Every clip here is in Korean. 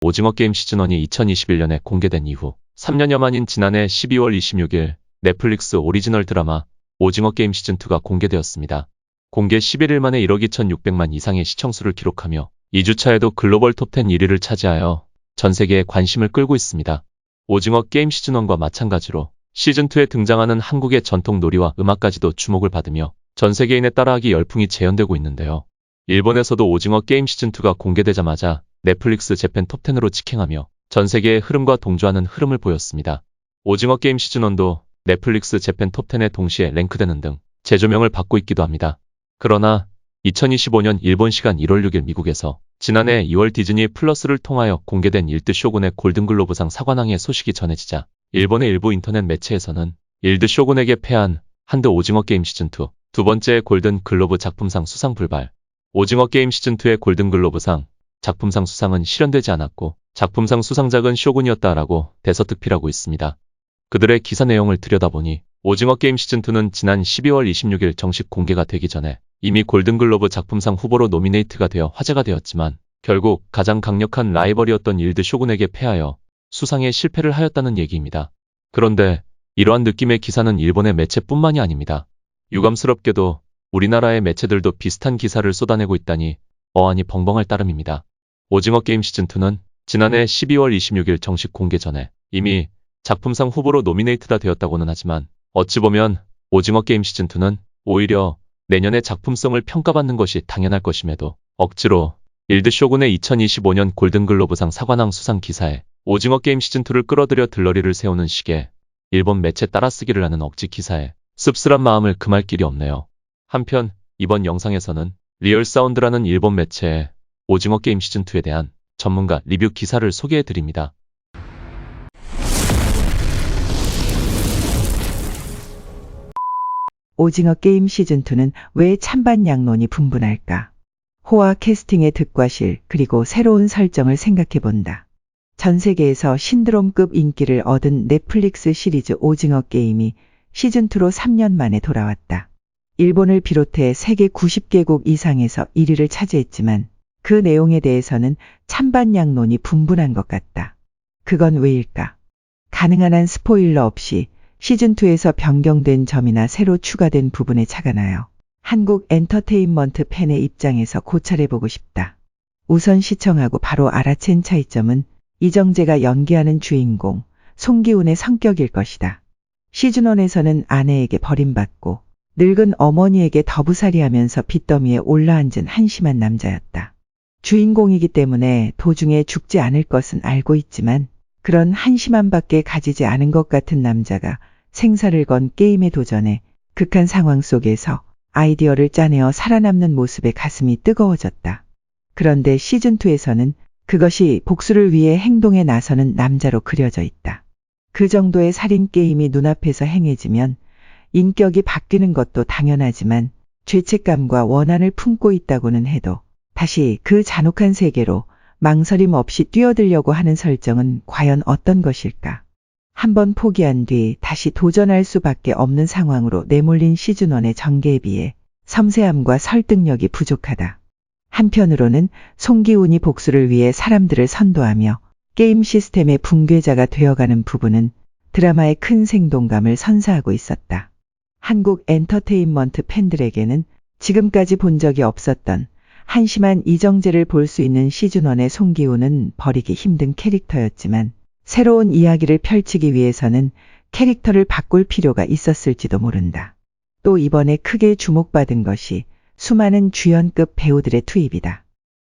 오징어 게임 시즌1이 2021년에 공개된 이후 3년여 만인 지난해 12월 26일 넷플릭스 오리지널 드라마 오징어 게임 시즌2가 공개되었습니다. 공개 11일 만에 1억 2,600만 이상의 시청수를 기록하며 2주차에도 글로벌 톱10 1위를 차지하여 전 세계의 관심을 끌고 있습니다. 오징어 게임 시즌1과 마찬가지로 시즌2에 등장하는 한국의 전통 놀이와 음악까지도 주목을 받으며 전 세계인의 따라하기 열풍이 재현되고 있는데요. 일본에서도 오징어 게임 시즌2가 공개되자마자 넷플릭스 재팬 톱10으로 직행하며 전 세계의 흐름과 동조하는 흐름을 보였습니다. 오징어 게임 시즌1도 넷플릭스 재팬 톱10에 동시에 랭크되는 등 재조명을 받고 있기도 합니다. 그러나 2025년 일본 시간 1월 6일 미국에서 지난해 2월 디즈니 플러스를 통하여 공개된 일드 쇼군의 골든글로브상 사관왕의 소식이 전해지자 일본의 일부 인터넷 매체에서는 일드 쇼군에게 패한 한드 오징어 게임 시즌2 두 번째 골든 글로브 작품상 수상 불발. 오징어 게임 시즌2의 골든글로브상 작품상 수상은 실현되지 않았고 작품상 수상작은 쇼군이었다라고 대서특필하고 있습니다. 그들의 기사 내용을 들여다보니 오징어 게임 시즌2는 지난 12월 26일 정식 공개가 되기 전에 이미 골든글로브 작품상 후보로 노미네이트가 되어 화제가 되었지만 결국 가장 강력한 라이벌이었던 일드 쇼군에게 패하여 수상에 실패를 하였다는 얘기입니다. 그런데 이러한 느낌의 기사는 일본의 매체뿐만이 아닙니다. 유감스럽게도 우리나라의 매체들도 비슷한 기사를 쏟아내고 있다니 어안이 벙벙할 따름입니다. 오징어 게임 시즌2는 지난해 12월 26일 정식 공개 전에 이미 작품상 후보로 노미네이트가 되었다고는 하지만 어찌 보면 오징어 게임 시즌2는 오히려 내년에 작품성을 평가받는 것이 당연할 것임에도 억지로 일드 쇼군의 2025년 골든글로브상 사관왕 수상 기사에 오징어 게임 시즌2를 끌어들여 들러리를 세우는 식의 일본 매체 따라쓰기를 하는 억지 기사에 씁쓸한 마음을 금할 길이 없네요. 한편 이번 영상에서는 리얼사운드라는 일본 매체의 오징어 게임 시즌2에 대한 전문가 리뷰 기사를 소개해드립니다. 오징어 게임 시즌2는 왜 찬반 양론이 분분할까? 호화 캐스팅의 득과실 그리고 새로운 설정을 생각해본다. 전 세계에서 신드롬급 인기를 얻은 넷플릭스 시리즈 오징어 게임이 시즌2로 3년 만에 돌아왔다. 일본을 비롯해 세계 90개국 이상에서 1위를 차지했지만 그 내용에 대해서는 찬반 양론이 분분한 것 같다. 그건 왜일까? 가능한 한 스포일러 없이 시즌2에서 변경된 점이나 새로 추가된 부분에 착안하여 한국 엔터테인먼트 팬의 입장에서 고찰해보고 싶다. 우선 시청하고 바로 알아챈 차이점은 이정재가 연기하는 주인공 송기훈의 성격일 것이다. 시즌1에서는 아내에게 버림받고 늙은 어머니에게 더부살이하면서 빚더미에 올라앉은 한심한 남자였다. 주인공이기 때문에 도중에 죽지 않을 것은 알고 있지만 그런 한심함밖에 가지지 않은 것 같은 남자가 생사를 건 게임에 도전해 극한 상황 속에서 아이디어를 짜내어 살아남는 모습에 가슴이 뜨거워졌다. 그런데 시즌2에서는 그것이 복수를 위해 행동에 나서는 남자로 그려져 있다. 그 정도의 살인 게임이 눈앞에서 행해지면 인격이 바뀌는 것도 당연하지만 죄책감과 원한을 품고 있다고는 해도 다시 그 잔혹한 세계로 망설임 없이 뛰어들려고 하는 설정은 과연 어떤 것일까? 한번 포기한 뒤 다시 도전할 수밖에 없는 상황으로 내몰린 시즌1의 전개에 비해 섬세함과 설득력이 부족하다. 한편으로는 송기훈이 복수를 위해 사람들을 선도하며 게임 시스템의 붕괴자가 되어가는 부분은 드라마의 큰 생동감을 선사하고 있었다. 한국 엔터테인먼트 팬들에게는 지금까지 본 적이 없었던 한심한 이정재를 볼 수 있는 시즌1의 송기훈은 버리기 힘든 캐릭터였지만 새로운 이야기를 펼치기 위해서는 캐릭터를 바꿀 필요가 있었을지도 모른다. 또 이번에 크게 주목받은 것이 수많은 주연급 배우들의 투입이다.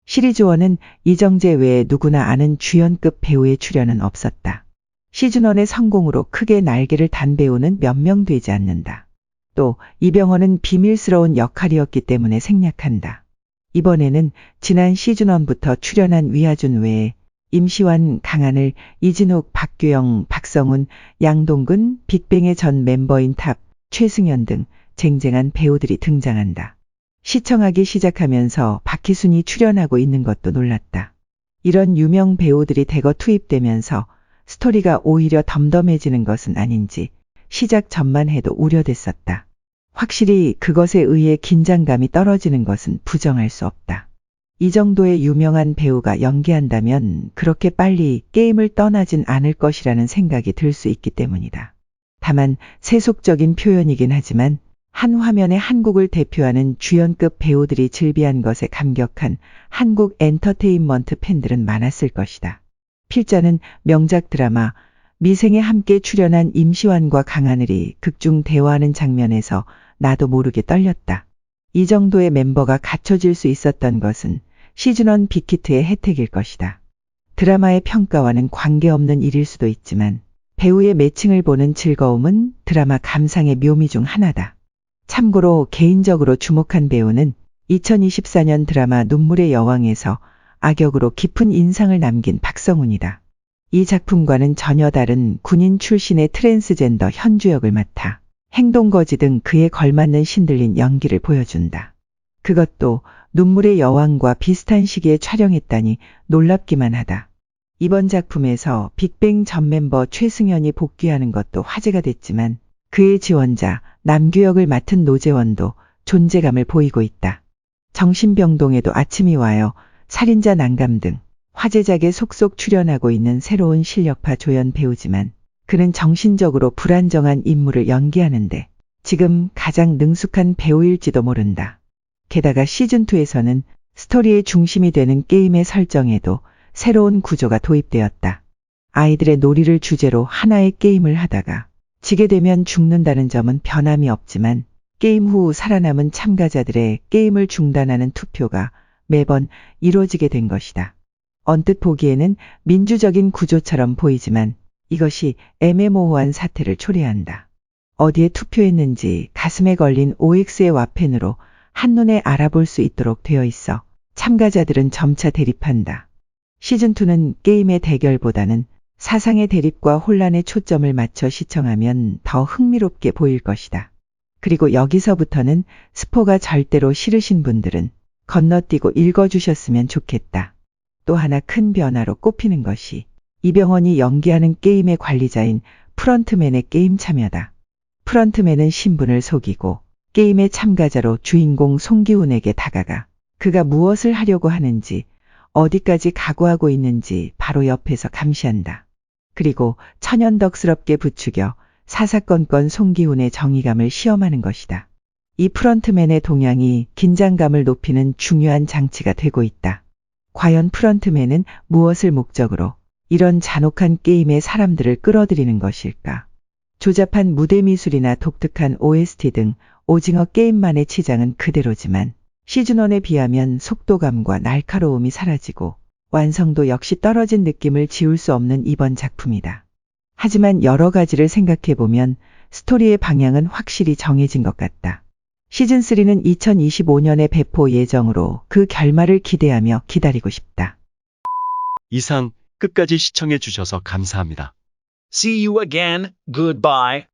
시리즈1은 이정재 외에 누구나 아는 주연급 배우의 출연은 없었다. 시즌1의 성공으로 크게 날개를 단 배우는 몇 명 되지 않는다. 또 이병헌은 비밀스러운 역할이었기 때문에 생략한다. 이번에는 지난 시즌1부터 출연한 위아준 외에 임시완, 강하늘, 이진욱, 박규영, 박성훈, 양동근, 빅뱅의 전 멤버인 탑, 최승연 등 쟁쟁한 배우들이 등장한다. 시청하기 시작하면서 박희순이 출연하고 있는 것도 놀랐다. 이런 유명 배우들이 대거 투입되면서 스토리가 오히려 덤덤해지는 것은 아닌지 시작 전만 해도 우려됐었다. 확실히 그것에 의해 긴장감이 떨어지는 것은 부정할 수 없다. 이 정도의 유명한 배우가 연기한다면 그렇게 빨리 게임을 떠나진 않을 것이라는 생각이 들 수 있기 때문이다. 다만 세속적인 표현이긴 하지만 한 화면에 한국을 대표하는 주연급 배우들이 즐비한 것에 감격한 한국 엔터테인먼트 팬들은 많았을 것이다. 필자는 명작 드라마 미생에 함께 출연한 임시완과 강하늘이 극중 대화하는 장면에서 나도 모르게 떨렸다. 이 정도의 멤버가 갖춰질 수 있었던 것은 시즌1 빅히트의 혜택일 것이다. 드라마의 평가와는 관계없는 일일 수도 있지만 배우의 매칭을 보는 즐거움은 드라마 감상의 묘미 중 하나다. 참고로 개인적으로 주목한 배우는 2024년 드라마 눈물의 여왕에서 악역으로 깊은 인상을 남긴 박성훈이다. 이 작품과는 전혀 다른 군인 출신의 트랜스젠더 현주 역을 맡아 행동거지 등 그에 걸맞는 신들린 연기를 보여준다. 그것도 눈물의 여왕과 비슷한 시기에 촬영했다니 놀랍기만 하다. 이번 작품에서 빅뱅 전 멤버 최승현이 복귀하는 것도 화제가 됐지만 그의 지원자 남규혁을 맡은 노재원도 존재감을 보이고 있다. 정신병동에도 아침이 와요, 살인자 난감 등 화제작에 속속 출연하고 있는 새로운 실력파 조연 배우지만 그는 정신적으로 불안정한 인물을 연기하는데 지금 가장 능숙한 배우일지도 모른다. 게다가 시즌2에서는 스토리의 중심이 되는 게임의 설정에도 새로운 구조가 도입되었다. 아이들의 놀이를 주제로 하나의 게임을 하다가 지게 되면 죽는다는 점은 변함이 없지만 게임 후 살아남은 참가자들의 게임을 중단하는 투표가 매번 이루어지게 된 것이다. 언뜻 보기에는 민주적인 구조처럼 보이지만 이것이 애매모호한 사태를 초래한다. 어디에 투표했는지 가슴에 걸린 OX의 와펜으로 한눈에 알아볼 수 있도록 되어 있어 참가자들은 점차 대립한다. 시즌2는 게임의 대결보다는 사상의 대립과 혼란에 초점을 맞춰 시청하면 더 흥미롭게 보일 것이다. 그리고 여기서부터는 스포가 절대로 싫으신 분들은 건너뛰고 읽어주셨으면 좋겠다. 또 하나 큰 변화로 꼽히는 것이 이병헌이 연기하는 게임의 관리자인 프런트맨의 게임 참여다. 프런트맨은 신분을 속이고 게임의 참가자로 주인공 송기훈에게 다가가 그가 무엇을 하려고 하는지 어디까지 각오하고 있는지 바로 옆에서 감시한다. 그리고 천연덕스럽게 부추겨 사사건건 송기훈의 정의감을 시험하는 것이다. 이 프런트맨의 동향이 긴장감을 높이는 중요한 장치가 되고 있다. 과연 프런트맨은 무엇을 목적으로 이런 잔혹한 게임에 사람들을 끌어들이는 것일까? 조잡한 무대 미술이나 독특한 OST 등 오징어 게임만의 치장은 그대로지만 시즌1에 비하면 속도감과 날카로움이 사라지고 완성도 역시 떨어진 느낌을 지울 수 없는 이번 작품이다. 하지만 여러 가지를 생각해보면 스토리의 방향은 확실히 정해진 것 같다. 시즌3는 2025년에 배포 예정으로 그 결말을 기대하며 기다리고 싶다. 이상 끝까지 시청해 주셔서 감사합니다. See you again. Goodbye.